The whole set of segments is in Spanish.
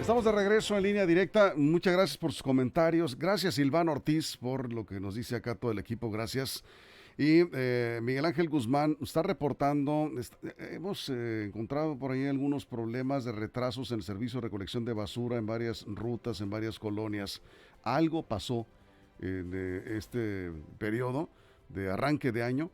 Estamos de regreso en línea directa. Muchas gracias por sus comentarios. Gracias Silvano Ortiz por lo que nos dice acá todo el equipo. Gracias. Y Miguel Ángel Guzmán está reportando, hemos encontrado por ahí algunos problemas de retrasos en el servicio de recolección de basura en varias rutas, en varias colonias. Algo pasó en este periodo de arranque de año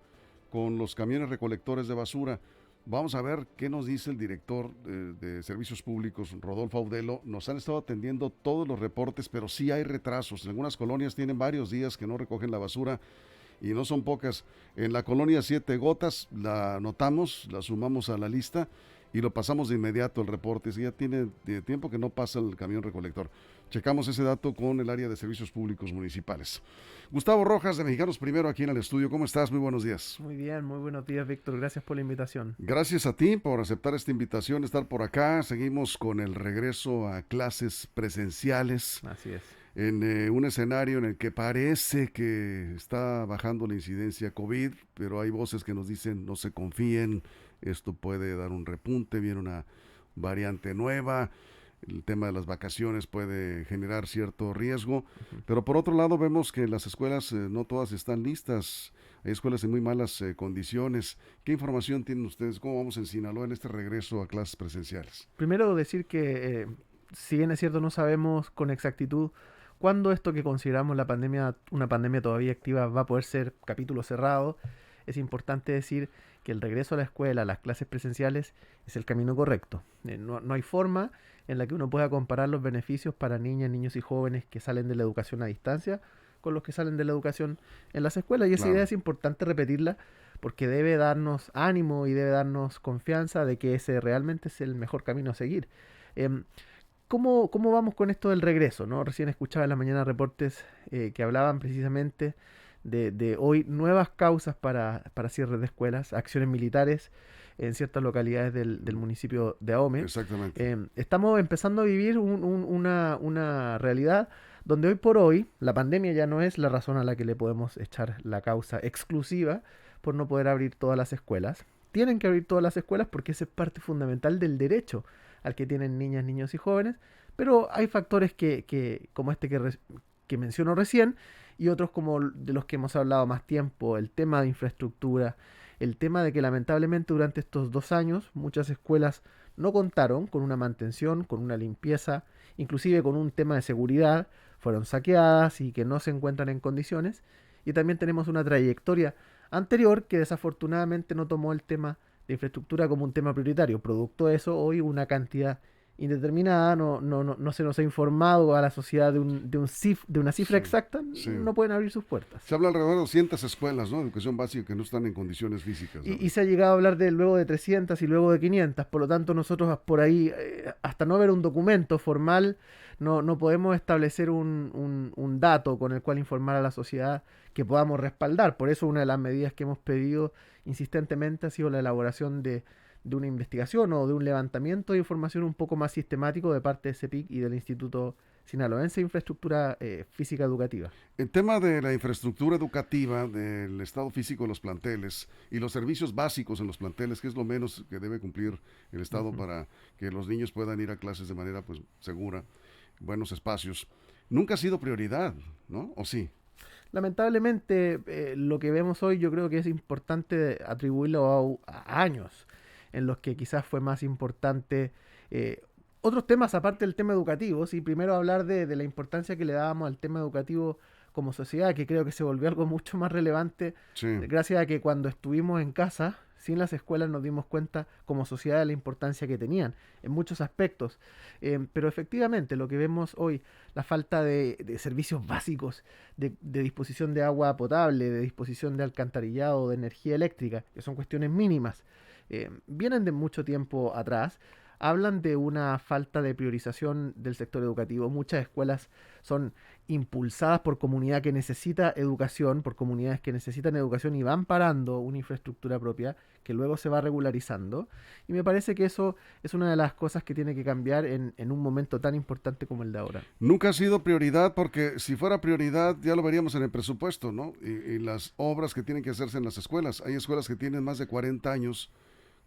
con los camiones recolectores de basura. Vamos a ver qué nos dice el director de Servicios Públicos, Rodolfo Audelo. Nos han estado atendiendo todos los reportes, pero sí hay retrasos. En algunas colonias tienen varios días que no recogen la basura y no son pocas. En la colonia Siete Gotas la anotamos, la sumamos a la lista y lo pasamos de inmediato el reporte. Si ya tiene tiempo que no pasa el camión recolector. Checamos ese dato con el área de Servicios Públicos Municipales. Gustavo Rojas de Mexicanos Primero aquí en el estudio. ¿Cómo estás? Muy buenos días. Muy bien, muy buenos días, Víctor. Gracias por la invitación. Gracias a ti por aceptar esta invitación, estar por acá. Seguimos con el regreso a clases presenciales. Así es. En un escenario en el que parece que está bajando la incidencia COVID, pero hay voces que nos dicen no se confíen, esto puede dar un repunte, viene una variante nueva. El tema de las vacaciones puede generar cierto riesgo, pero por otro lado vemos que las escuelas no todas están listas, hay escuelas en muy malas condiciones. ¿Qué información tienen ustedes? ¿Cómo vamos en Sinaloa en este regreso a clases presenciales? Primero decir que, si bien es cierto, no sabemos con exactitud cuándo esto que consideramos la pandemia, una pandemia todavía activa, va a poder ser capítulo cerrado. Es importante decir que el regreso a la escuela, a las clases presenciales, es el camino correcto. No hay forma en la que uno pueda comparar los beneficios para niñas, niños y jóvenes que salen de la educación a distancia con los que salen de la educación en las escuelas. Y esa idea es importante repetirla porque debe darnos ánimo y debe darnos confianza de que ese realmente es el mejor camino a seguir. ¿Cómo vamos con esto del regreso, ¿no? Recién escuchaba en la mañana reportes que hablaban precisamente de hoy nuevas causas para cierres de escuelas, acciones militares en ciertas localidades del municipio de Ahome. Exactamente. Estamos empezando a vivir una realidad donde hoy por hoy la pandemia ya no es la razón a la que le podemos echar la causa exclusiva por no poder abrir todas las escuelas. Tienen que abrir todas las escuelas porque esa es parte fundamental del derecho al que tienen niñas, niños y jóvenes, pero hay factores como este que menciono recién, y otros como de los que hemos hablado más tiempo, el tema de infraestructura, el tema de que lamentablemente durante estos 2 años muchas escuelas no contaron con una mantención, con una limpieza, inclusive con un tema de seguridad, fueron saqueadas y que no se encuentran en condiciones, y también tenemos una trayectoria anterior que desafortunadamente no tomó el tema de infraestructura como un tema prioritario. Producto de eso, hoy una cantidad indeterminada, no se nos ha informado a la sociedad de una cifra exacta, no pueden abrir sus puertas. Se habla alrededor de 200 escuelas, ¿no?, de educación básica que no están en condiciones físicas. Y se ha llegado a hablar luego de 300 y luego de 500, por lo tanto nosotros por ahí, hasta no ver un documento formal, no podemos establecer un dato con el cual informar a la sociedad que podamos respaldar. Por eso una de las medidas que hemos pedido insistentemente ha sido la elaboración de una investigación o de un levantamiento de información un poco más sistemático de parte de CEPIC y del Instituto Sinaloense de Infraestructura Física Educativa. El tema de la infraestructura educativa, del estado físico de los planteles y los servicios básicos en los planteles, que es lo menos que debe cumplir el Estado para que los niños puedan ir a clases de manera pues segura, buenos espacios, nunca ha sido prioridad, ¿no? ¿O sí? Lamentablemente, lo que vemos hoy yo creo que es importante atribuirlo a años en los que quizás fue más importante otros temas aparte del tema educativo. Sí, primero hablar de la importancia que le dábamos al tema educativo como sociedad, que creo que se volvió algo mucho más relevante gracias a que cuando estuvimos en casa, sin las escuelas, nos dimos cuenta como sociedad de la importancia que tenían en muchos aspectos. Pero efectivamente, lo que vemos hoy, la falta de servicios básicos, de disposición de agua potable, de disposición de alcantarillado, de energía eléctrica, que son cuestiones mínimas, vienen de mucho tiempo atrás. Hablan de una falta de priorización del sector educativo. Muchas escuelas son impulsadas por comunidad que necesita educación, por comunidades que necesitan educación y van parando una infraestructura propia que luego se va regularizando. Y me parece que eso es una de las cosas que tiene que cambiar en un momento tan importante como el de ahora. Nunca ha sido prioridad, porque si fuera prioridad ya lo veríamos en el presupuesto, ¿no? Y las obras que tienen que hacerse en las escuelas. Hay escuelas que tienen más de 40 años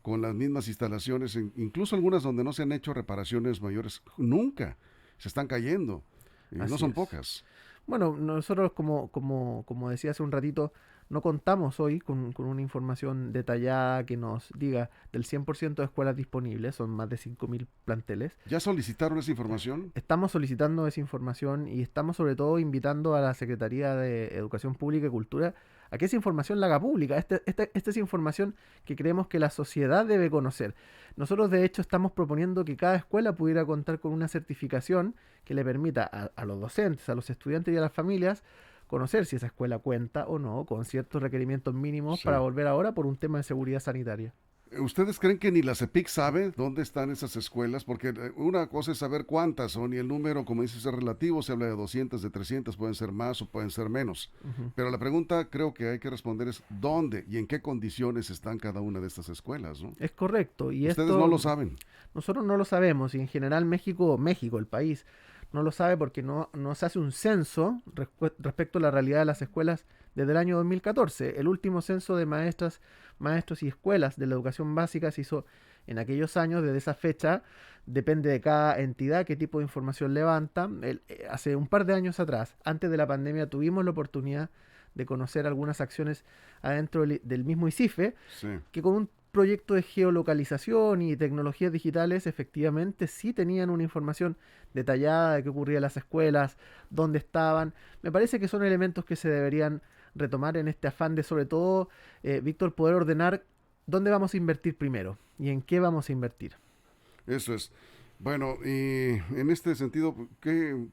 con las mismas instalaciones, incluso algunas donde no se han hecho reparaciones mayores, nunca se están cayendo, y no Así son es. pocas. Bueno, nosotros, como decía hace un ratito, no contamos hoy con una información detallada que nos diga del 100% de escuelas disponibles, son más de 5.000 planteles. ¿Ya solicitaron esa información? Estamos solicitando esa información y estamos sobre todo invitando a la Secretaría de Educación Pública y Cultura a que esa información la haga pública. Esta es información que creemos que la sociedad debe conocer. Nosotros de hecho estamos proponiendo que cada escuela pudiera contar con una certificación que le permita a los docentes, a los estudiantes y a las familias conocer si esa escuela cuenta o no con ciertos requerimientos mínimos para Sí. volver ahora por un tema de seguridad sanitaria. ¿Ustedes creen que ni la CEPIC sabe dónde están esas escuelas? Porque una cosa es saber cuántas son y el número, como dices, es relativo. Se habla de 200, de 300, pueden ser más o pueden ser menos. Ujú. Pero la pregunta creo que hay que responder es dónde y en qué condiciones están cada una de estas escuelas, ¿no? Es correcto. Y Ustedes no esto lo saben. nosotros no lo sabemos y en general México, el país, no lo sabe porque no se hace un censo respecto a la realidad de las escuelas desde el año 2014. El último censo de maestros y escuelas de la educación básica se hizo en aquellos años. Desde esa fecha depende de cada entidad qué tipo de información levanta. Hace un par de años atrás, antes de la pandemia, tuvimos la oportunidad de conocer algunas acciones adentro del mismo ICIFE, Sí. que con un proyecto de geolocalización y tecnologías digitales efectivamente sí tenían una información detallada de qué ocurría en las escuelas, dónde estaban. Me parece que son elementos que se deberían retomar en este afán de, sobre todo, Víctor, poder ordenar dónde vamos a invertir primero y en qué vamos a invertir. Eso es. Bueno, y en este sentido,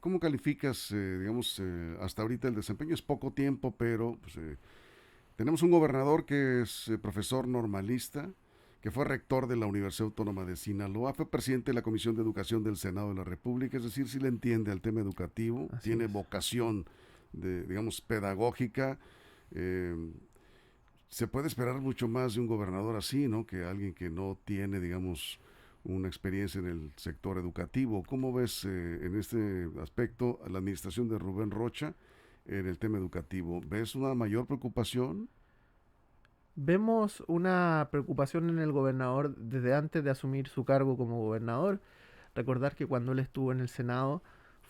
¿cómo calificas, digamos, hasta ahorita el desempeño? Es poco tiempo, pero pues, tenemos un gobernador que es profesor normalista, que fue rector de la Universidad Autónoma de Sinaloa, fue presidente de la Comisión de Educación del Senado de la República, es decir, sí le entiende al tema educativo, Así tiene es. vocación de, digamos, pedagógica. eh, Se puede esperar mucho más de un gobernador así, ¿no? Que alguien que no tiene, digamos, una experiencia en el sector educativo. ¿Cómo ves en este aspecto a la administración de Rubén Rocha en el tema educativo? ¿Ves una mayor preocupación? Vemos una preocupación en el gobernador desde antes de asumir su cargo como gobernador. Recordar que cuando él estuvo en el Senado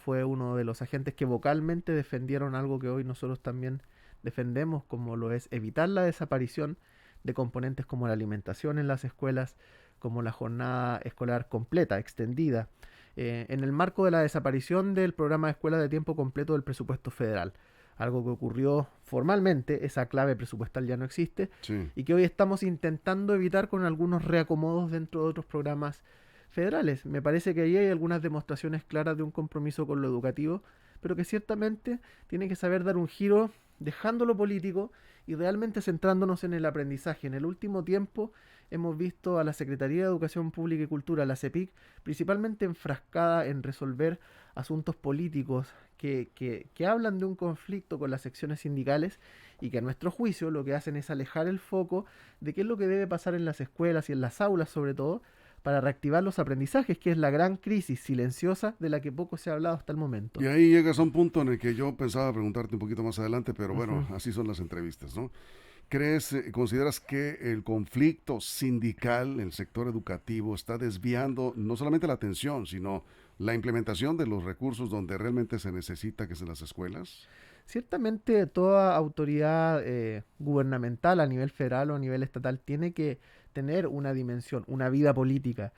fue uno de los agentes que vocalmente defendieron algo que hoy nosotros también defendemos, como lo es evitar la desaparición de componentes como la alimentación en las escuelas, como la jornada escolar completa, extendida, en el marco de la desaparición del programa de escuela de tiempo completo del presupuesto federal. Algo que ocurrió formalmente, esa clave presupuestal ya no existe, Sí. y que hoy estamos intentando evitar con algunos reacomodos dentro de otros programas federales. Me parece que ahí hay algunas demostraciones claras de un compromiso con lo educativo, pero que ciertamente tiene que saber dar un giro dejando lo político y realmente centrándonos en el aprendizaje. En el último tiempo hemos visto a la Secretaría de Educación Pública y Cultura, la CEPIC, principalmente enfrascada en resolver asuntos políticos que hablan de un conflicto con las secciones sindicales y que a nuestro juicio lo que hacen es alejar el foco de qué es lo que debe pasar en las escuelas y en las aulas sobre todo para reactivar los aprendizajes, que es la gran crisis silenciosa de la que poco se ha hablado hasta el momento. Y ahí llegas a un punto en el que yo pensaba preguntarte un poquito más adelante, pero bueno, Ujú. así son las entrevistas, ¿no? ¿Crees, consideras que el conflicto sindical en el sector educativo está desviando no solamente la atención, sino la implementación de los recursos donde realmente se necesita, que es en las escuelas? Ciertamente toda autoridad gubernamental a nivel federal o a nivel estatal tiene que tener una dimensión, una vida política,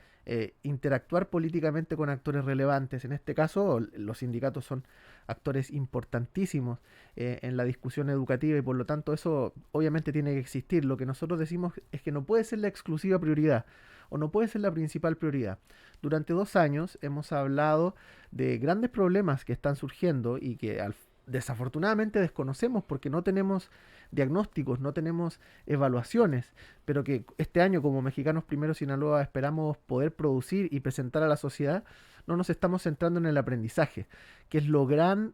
interactuar políticamente con actores relevantes. En este caso, los sindicatos son actores importantísimos en la discusión educativa y por lo tanto eso obviamente tiene que existir. Lo que nosotros decimos es que no puede ser la exclusiva prioridad o no puede ser la principal prioridad. Durante 2 años hemos hablado de grandes problemas que están surgiendo y que desafortunadamente desconocemos porque no tenemos diagnósticos, no tenemos evaluaciones, pero que este año como Mexicanos Primero Sinaloa esperamos poder producir y presentar a la sociedad. No nos estamos centrando en el aprendizaje, que es la gran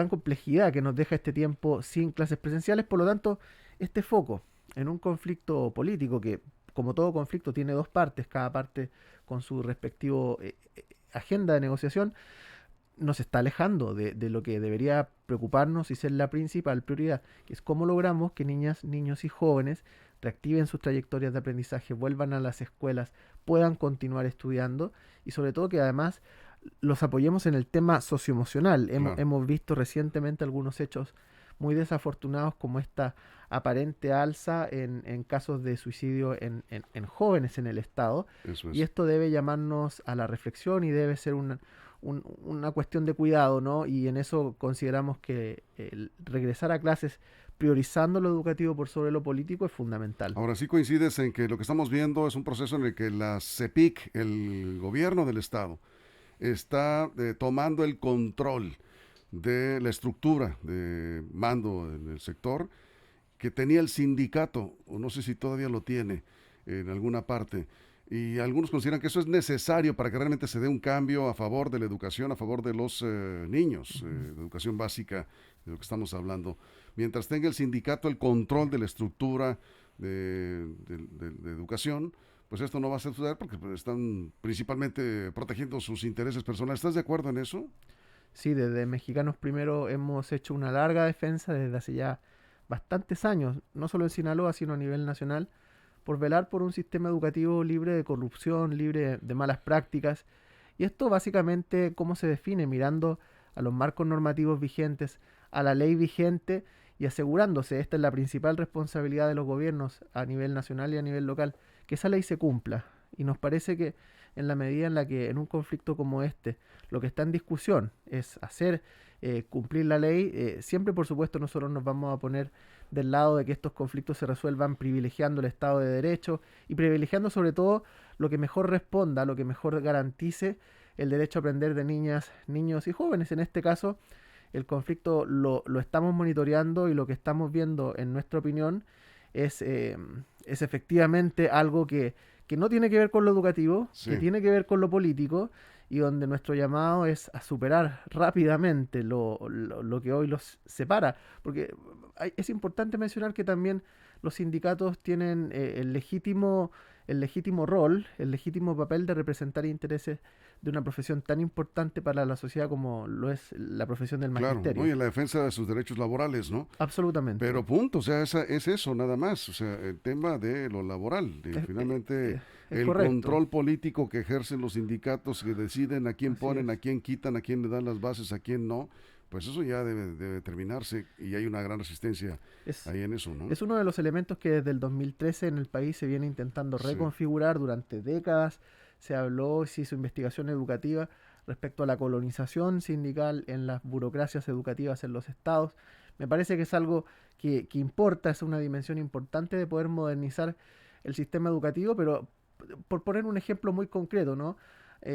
complejidad que nos deja este tiempo sin clases presenciales. Por lo tanto, este foco en un conflicto político que, como todo conflicto, tiene dos partes, cada parte con su respectivo agenda de negociación, nos está alejando de lo que debería preocuparnos y ser la principal prioridad, que es cómo logramos que niñas, niños y jóvenes reactiven sus trayectorias de aprendizaje, vuelvan a las escuelas, puedan continuar estudiando y sobre todo que además los apoyemos en el tema socioemocional. Claro. Hemos visto recientemente algunos hechos muy desafortunados como esta aparente alza en casos de suicidio en jóvenes en el Estado. Eso Y es. esto debe llamarnos a la reflexión y debe ser una cuestión de cuidado, ¿no? Y en eso consideramos que el regresar a clases priorizando lo educativo por sobre lo político es fundamental. Ahora sí coincides en que lo que estamos viendo es un proceso en el que la CEPIC, el gobierno del estado, está tomando el control de la estructura de mando en el sector que tenía el sindicato, o no sé si todavía lo tiene en alguna parte. Y algunos consideran que eso es necesario para que realmente se dé un cambio a favor de la educación, a favor de los niños, de educación básica, de lo que estamos hablando. Mientras tenga el sindicato el control de la estructura de educación, pues esto no va a suceder porque pues, están principalmente protegiendo sus intereses personales. ¿Estás de acuerdo en eso? Sí, desde Mexicanos Primero hemos hecho una larga defensa desde hace ya bastantes años, no solo en Sinaloa, sino a nivel nacional, por velar por un sistema educativo libre de corrupción, libre de malas prácticas. Y esto básicamente, ¿cómo se define? Mirando a los marcos normativos vigentes, a la ley vigente y asegurándose, esta es la principal responsabilidad de los gobiernos a nivel nacional y a nivel local, que esa ley se cumpla. Y nos parece que en la medida en la que en un conflicto como este lo que está en discusión es hacer cumplir la ley, siempre por supuesto nosotros nos vamos a poner del lado de que estos conflictos se resuelvan privilegiando el Estado de Derecho y privilegiando sobre todo lo que mejor responda, lo que mejor garantice el derecho a aprender de niñas, niños y jóvenes. En este caso, el conflicto lo estamos monitoreando y lo que estamos viendo, en nuestra opinión, es efectivamente algo que no tiene que ver con lo educativo, Sí. que tiene que ver con lo político y donde nuestro llamado es a superar rápidamente lo que hoy los separa. Porque es importante mencionar que también los sindicatos tienen el legítimo rol, el legítimo papel de representar intereses de una profesión tan importante para la sociedad como lo es la profesión del Claro, ¿no? magisterio. Y en la defensa de sus derechos laborales, ¿no? Absolutamente. Pero punto, o sea, es eso nada más, o sea, el tema de lo laboral, Es, finalmente es el correcto. control político que ejercen los sindicatos que deciden a quién Así ponen, a es. quién quitan, a quién le dan las bases, a quién no, pues eso ya debe terminarse y hay una gran resistencia Es, ahí en eso, ¿no? es uno de los elementos que desde el 2013 en el país se viene intentando Sí, reconfigurar durante décadas. Se habló, se hizo investigación educativa respecto a la colonización sindical en las burocracias educativas en los estados. Me parece que es algo que importa, es una dimensión importante de poder modernizar el sistema educativo, pero por poner un ejemplo muy concreto, ¿no?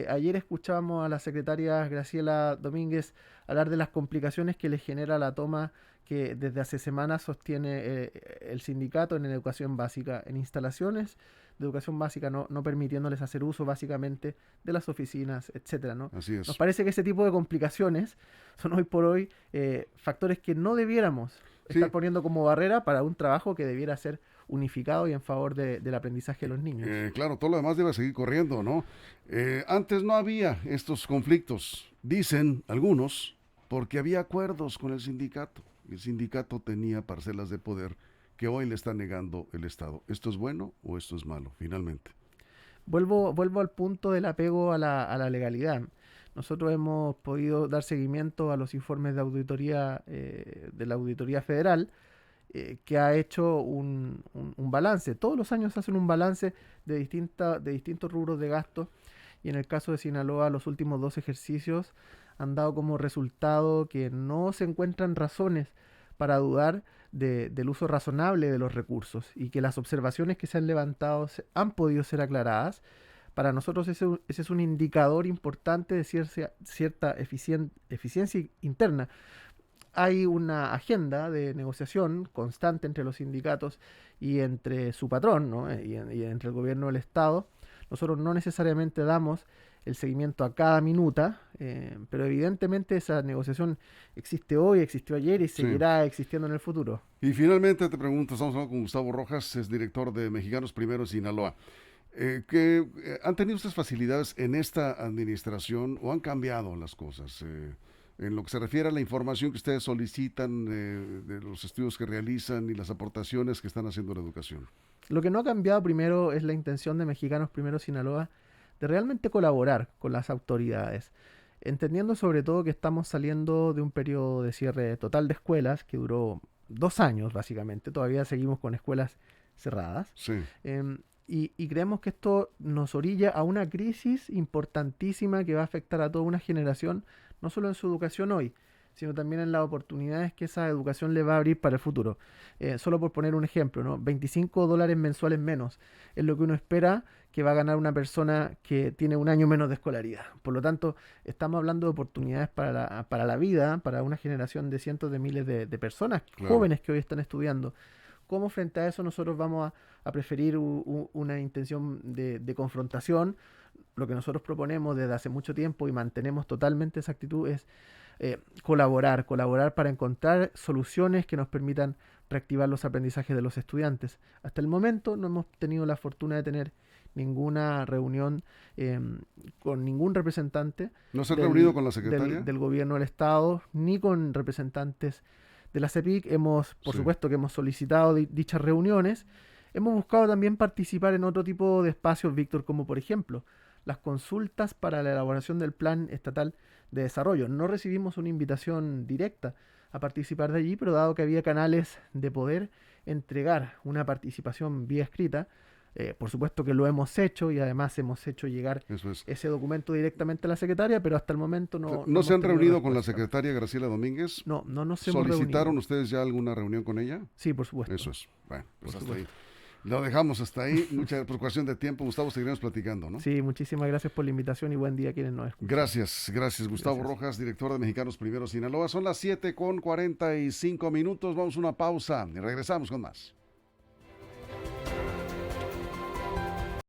Ayer escuchábamos a la secretaria Graciela Domínguez hablar de las complicaciones que le genera la toma que desde hace semanas sostiene el sindicato en educación básica, en instalaciones de educación básica, no permitiéndoles hacer uso básicamente de las oficinas, etcétera, ¿no? así Nos es. parece que ese tipo de complicaciones son hoy por hoy factores que no debiéramos estar Sí, poniendo como barrera para un trabajo que debiera ser unificado y en favor del aprendizaje de los niños. claro, todo lo demás debe seguir corriendo, ¿no? Antes no había estos conflictos, dicen algunos, porque había acuerdos con el sindicato. El sindicato tenía parcelas de poder que hoy le está negando el Estado. ¿Esto es bueno o esto es malo, finalmente? Vuelvo al punto del apego a la legalidad. Nosotros hemos podido dar seguimiento a los informes de la Auditoría Federal, que ha hecho un balance. Todos los años hacen un balance de distintos rubros de gasto y en el caso de Sinaloa los últimos dos ejercicios han dado como resultado que no se encuentran razones para dudar del uso razonable de los recursos y que las observaciones que se han levantado han podido ser aclaradas. Para nosotros ese es un indicador importante de cierta eficiencia interna. Hay una agenda de negociación constante entre los sindicatos y entre su patrón, ¿no? Y entre el gobierno del Estado. Nosotros no necesariamente damos el seguimiento a cada minuta, pero evidentemente esa negociación existe hoy, existió ayer y Sí. seguirá existiendo en el futuro. Y finalmente te pregunto, estamos hablando con Gustavo Rojas, es director de Mexicanos Primero en Sinaloa. ¿Han tenido ustedes facilidades en esta administración o han cambiado las cosas? en lo que se refiere a la información que ustedes solicitan, de los estudios que realizan y las aportaciones que están haciendo a la educación. Lo que no ha cambiado primero es la intención de Mexicanos Primero Sinaloa de realmente colaborar con las autoridades, entendiendo sobre todo que estamos saliendo de un periodo de cierre total de escuelas que duró 2 años básicamente, todavía seguimos con escuelas cerradas. Sí, Y creemos que esto nos orilla a una crisis importantísima que va a afectar a toda una generación, no solo en su educación hoy, sino también en las oportunidades que esa educación le va a abrir para el futuro. Solo por poner un ejemplo, ¿no? $25 mensuales menos es lo que uno espera que va a ganar una persona que tiene un año menos de escolaridad. Por lo tanto, estamos hablando de oportunidades para la vida, para una generación de cientos de miles de personas, claro. jóvenes que hoy están estudiando. ¿Cómo frente a eso nosotros vamos a preferir una intención de confrontación? Lo que nosotros proponemos desde hace mucho tiempo y mantenemos totalmente esa actitud es colaborar para encontrar soluciones que nos permitan reactivar los aprendizajes de los estudiantes. Hasta el momento no hemos tenido la fortuna de tener ninguna reunión con ningún representante. ¿No se han reunido con la secretaria? Del gobierno del Estado, ni con representantes de la CEPIC. Por supuesto que hemos solicitado dichas reuniones. Hemos buscado también participar en otro tipo de espacios, Víctor, como por ejemplo las consultas para la elaboración del Plan Estatal de Desarrollo. No recibimos una invitación directa a participar de allí, pero dado que había canales de poder entregar una participación vía escrita, por supuesto que lo hemos hecho y además hemos hecho llegar ese documento directamente a la secretaria, pero hasta el momento ¿No se han reunido con la secretaria Graciela Domínguez? No nos hemos reunido. ¿Solicitaron ustedes ya alguna reunión con ella? Sí, por supuesto. Eso es. Bueno, pues hasta ahí. Lo dejamos hasta ahí. Mucha preocupación de tiempo. Gustavo, seguiremos platicando, ¿no? Sí, muchísimas gracias por la invitación y buen día a quienes nos escuchan. Gracias. Gustavo Rojas, director de Mexicanos Primero Sinaloa. Son las 7:45. Vamos a una pausa y regresamos con más.